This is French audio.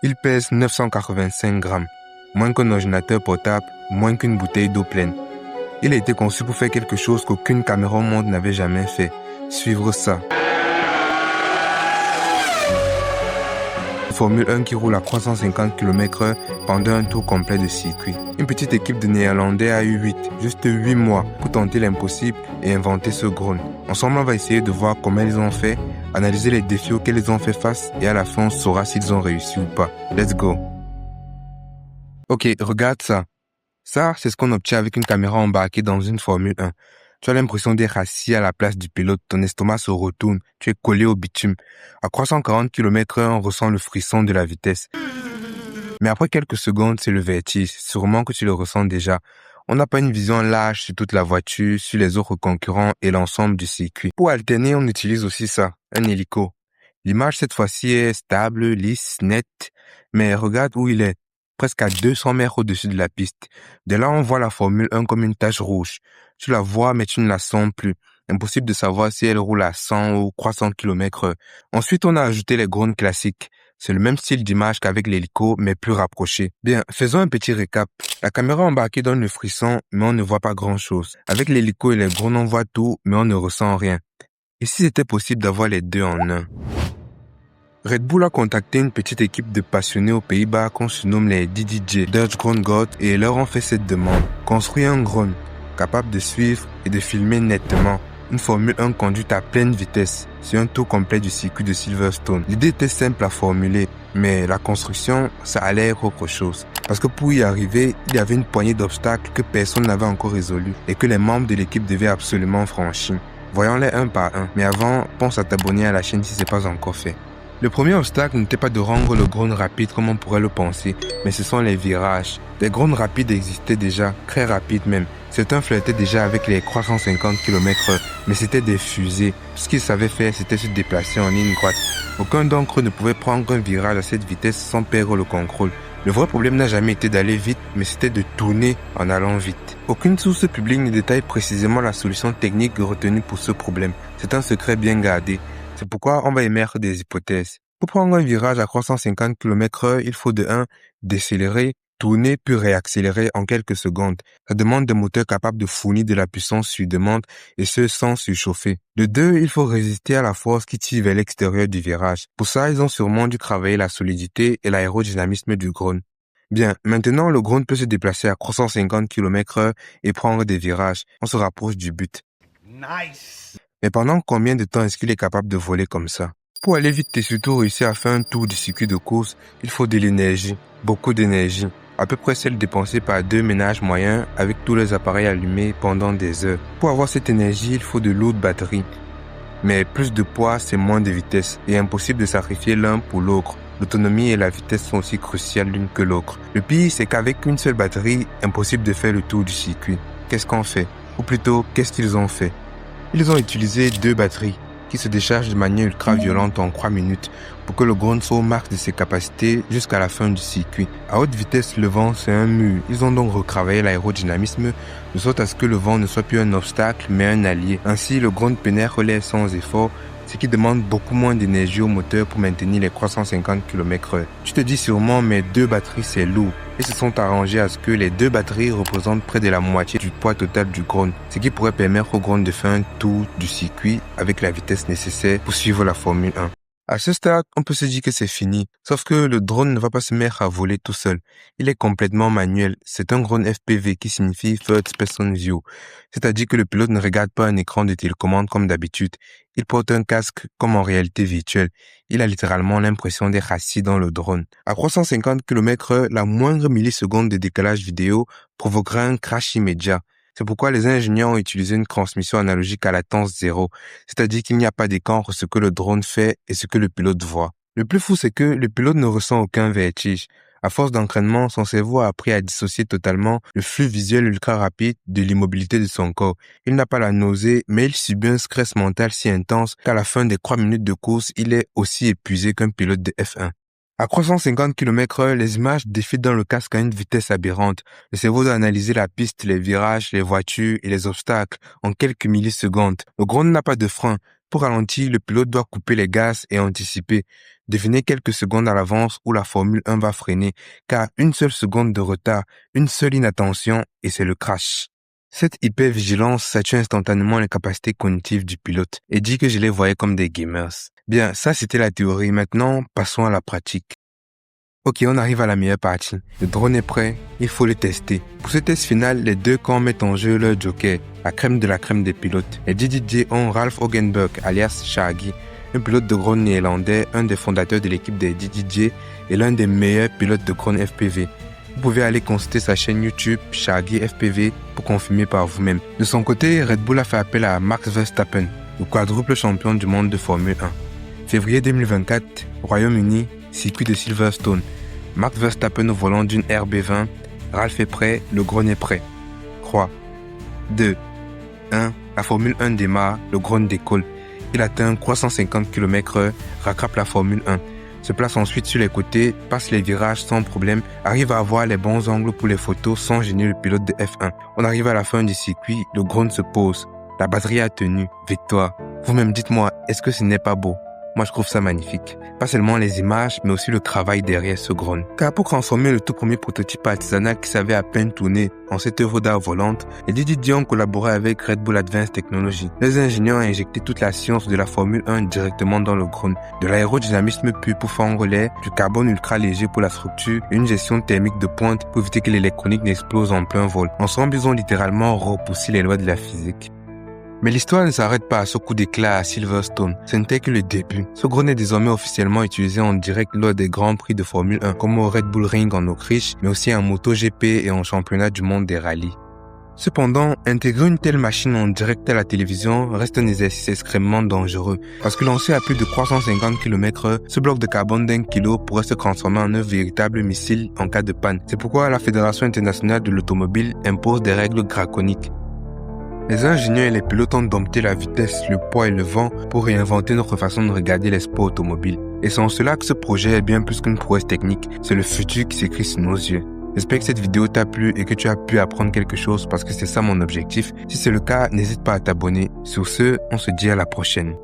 Il pèse 985 grammes, moins qu'un ordinateur portable, moins qu'une bouteille d'eau pleine. Il a été conçu pour faire quelque chose qu'aucune caméra au monde n'avait jamais fait. Suivre ça. Formule 1 qui roule à 350 km/h pendant un tour complet de circuit. Une petite équipe de Néerlandais a eu juste 8 mois pour tenter l'impossible et inventer ce drone. Ensemble, on va essayer de voir comment ils ont fait, analyser les défis auxquels ils ont fait face et à la fin, on saura s'ils ont réussi ou pas. Let's go. Ok, regarde ça. Ça, c'est ce qu'on obtient avec une caméra embarquée dans une Formule 1. Tu as l'impression d'être assis à la place du pilote, ton estomac se retourne, tu es collé au bitume. À 340 km/h, on ressent le frisson de la vitesse. Mais après quelques secondes, c'est le vertige. Sûrement que tu le ressens déjà. On n'a pas une vision large sur toute la voiture, sur les autres concurrents et l'ensemble du circuit. Pour alterner, on utilise aussi ça, un hélico. L'image cette fois-ci est stable, lisse, nette, mais regarde où il est. Presque à 200 mètres au-dessus de la piste. De là, on voit la Formule 1 comme une tache rouge. Tu la vois, mais tu ne la sens plus. Impossible de savoir si elle roule à 100 ou 300 km/h. Ensuite, on a ajouté les drones classiques. C'est le même style d'image qu'avec l'hélico, mais plus rapproché. Bien, faisons un petit récap. La caméra embarquée donne le frisson, mais on ne voit pas grand-chose. Avec l'hélico et les drones, on voit tout, mais on ne ressent rien. Et si c'était possible d'avoir les deux en un? Red Bull a contacté une petite équipe de passionnés aux Pays-Bas qu'on surnomme les DDJ, Dutch Drone God, et leur ont fait cette demande. Construire un drone capable de suivre et de filmer nettement une Formule 1 conduite à pleine vitesse sur un tour complet du circuit de Silverstone. L'idée était simple à formuler, mais la construction, ça allait être autre chose. Parce que pour y arriver, il y avait une poignée d'obstacles que personne n'avait encore résolus et que les membres de l'équipe devaient absolument franchir. Voyons-les un par un, mais avant, pense à t'abonner à la chaîne si ce n'est pas encore fait. Le premier obstacle n'était pas de rendre le drone rapide comme on pourrait le penser, mais ce sont les virages. Des drones rapides existaient déjà, très rapides même. Certains flirtaient déjà avec les 350 km/h, mais c'était des fusées. Ce qu'ils savaient faire, c'était se déplacer en ligne droite. Aucun d'entre eux ne pouvait prendre un virage à cette vitesse sans perdre le contrôle. Le vrai problème n'a jamais été d'aller vite, mais c'était de tourner en allant vite. Aucune source publique ne détaille précisément la solution technique retenue pour ce problème. C'est un secret bien gardé. C'est pourquoi on va émettre des hypothèses. Pour prendre un virage à 350 km/h, il faut de 1, décélérer, tourner puis réaccélérer en quelques secondes. Ça demande des moteurs capables de fournir de la puissance sur demande et ce sans surchauffer. De 2, il faut résister à la force qui tire vers l'extérieur du virage. Pour ça, ils ont sûrement dû travailler la solidité et l'aérodynamisme du drone. Bien, maintenant le drone peut se déplacer à 350 km/h et prendre des virages. On se rapproche du but. Nice! Mais pendant combien de temps est-ce qu'il est capable de voler comme ça? Pour aller vite et surtout réussir à faire un tour du circuit de course, il faut de l'énergie, beaucoup d'énergie. À peu près celle dépensée par 2 ménages moyens avec tous les appareils allumés pendant des heures. Pour avoir cette énergie, il faut de lourdes batteries. Mais plus de poids, c'est moins de vitesse et impossible de sacrifier l'un pour l'autre. L'autonomie et la vitesse sont aussi cruciales l'une que l'autre. Le pire, c'est qu'avec une seule batterie, impossible de faire le tour du circuit. Qu'est-ce qu'on fait? Ou plutôt, qu'est-ce qu'ils ont fait? Ils ont utilisé 2 batteries qui se déchargent de manière ultra violente en 3 minutes pour que le drone soit au max de ses capacités jusqu'à la fin du circuit. À haute vitesse, le vent, c'est un mur. Ils ont donc retravaillé l'aérodynamisme de sorte à ce que le vent ne soit plus un obstacle mais un allié. Ainsi, le drone pénètre l'air sans effort, ce qui demande beaucoup moins d'énergie au moteur pour maintenir les 350 km/h. Tu te dis sûrement, mais 2 batteries, c'est lourd. Ils se sont arrangés à ce que les 2 batteries représentent près de la moitié du poids total du drone, ce qui pourrait permettre au drone de faire un tour du circuit avec la vitesse nécessaire pour suivre la Formule 1. À ce stade, on peut se dire que c'est fini, sauf que le drone ne va pas se mettre à voler tout seul. Il est complètement manuel. C'est un drone FPV qui signifie Third Person View, c'est-à-dire que le pilote ne regarde pas un écran de télécommande comme d'habitude. Il porte un casque comme en réalité virtuelle. Il a littéralement l'impression d'être assis dans le drone. À 350 km/h, la moindre milliseconde de décalage vidéo provoquera un crash immédiat. C'est pourquoi les ingénieurs ont utilisé une transmission analogique à latence zéro, c'est-à-dire qu'il n'y a pas d'écart entre ce que le drone fait et ce que le pilote voit. Le plus fou, c'est que le pilote ne ressent aucun vertige. À force d'entraînement, son cerveau a appris à dissocier totalement le flux visuel ultra rapide de l'immobilité de son corps. Il n'a pas la nausée, mais il subit un stress mental si intense qu'à la fin des 3 minutes de course, il est aussi épuisé qu'un pilote de F1. À 350 km/h, les images défilent dans le casque à une vitesse aberrante. Le cerveau doit analyser la piste, les virages, les voitures et les obstacles en quelques millisecondes. Le drone n'a pas de frein. Pour ralentir, le pilote doit couper les gaz et anticiper. Devinez quelques secondes à l'avance où la Formule 1 va freiner, car une seule seconde de retard, une seule inattention et c'est le crash. Cette hyper-vigilance sature instantanément les capacités cognitives du pilote et dit que je les voyais comme des gamers. Bien, ça c'était la théorie, maintenant passons à la pratique. Ok, on arrive à la meilleure partie. Le drone est prêt, il faut le tester. Pour ce test final, les deux camps mettent en jeu leur joker, la crème de la crème des pilotes. Les DJJ ont Ralf Hogenberg, alias Shaggy, un pilote de drone néerlandais, un des fondateurs de l'équipe des DJJ et l'un des meilleurs pilotes de drone FPV. Vous pouvez aller consulter sa chaîne YouTube Shaggy FPV pour confirmer par vous-même. De son côté, Red Bull a fait appel à Max Verstappen, le quadruple champion du monde de Formule 1. Février 2024, Royaume-Uni, circuit de Silverstone. Max Verstappen au volant d'une RB20. Ralf est prêt, le Grone est prêt. 3, 2, 1. La Formule 1 démarre, le Grone décolle. Il atteint 350 km/h, rattrape la Formule 1. Se place ensuite sur les côtés, passe les virages sans problème, arrive à avoir les bons angles pour les photos sans gêner le pilote de F1. On arrive à la fin du circuit, le Grone se pose. La batterie a tenu, victoire. Vous-même dites-moi, est-ce que ce n'est pas beau? Moi, je trouve ça magnifique. Pas seulement les images, mais aussi le travail derrière ce drone. Car pour transformer le tout premier prototype artisanal qui savait à peine tourner en cette œuvre d'art volante, les DJJ ont collaboré avec Red Bull Advanced Technology. Les ingénieurs ont injecté toute la science de la Formule 1 directement dans le drone. De l'aérodynamisme pur pour fendre l'air, du carbone ultra léger pour la structure, et une gestion thermique de pointe pour éviter que l'électronique n'explose en plein vol. Ensemble, ils ont littéralement repoussé les lois de la physique. Mais l'histoire ne s'arrête pas à ce coup d'éclat à Silverstone. Ce n'était que le début. Ce drone est désormais officiellement utilisé en direct lors des grands prix de Formule 1, comme au Red Bull Ring en Autriche, mais aussi en MotoGP et en championnat du monde des rallyes. Cependant, intégrer une telle machine en direct à la télévision reste un exercice extrêmement dangereux, parce que lancé à plus de 350 km/h, ce bloc de carbone d'1 kg pourrait se transformer en un véritable missile en cas de panne. C'est pourquoi la Fédération internationale de l'automobile impose des règles draconiques. Les ingénieurs et les pilotes ont dompté la vitesse, le poids et le vent pour réinventer notre façon de regarder les sports automobiles. Et c'est en cela que ce projet est bien plus qu'une prouesse technique, c'est le futur qui s'écrit sous nos yeux. J'espère que cette vidéo t'a plu et que tu as pu apprendre quelque chose parce que c'est ça mon objectif. Si c'est le cas, n'hésite pas à t'abonner. Sur ce, on se dit à la prochaine.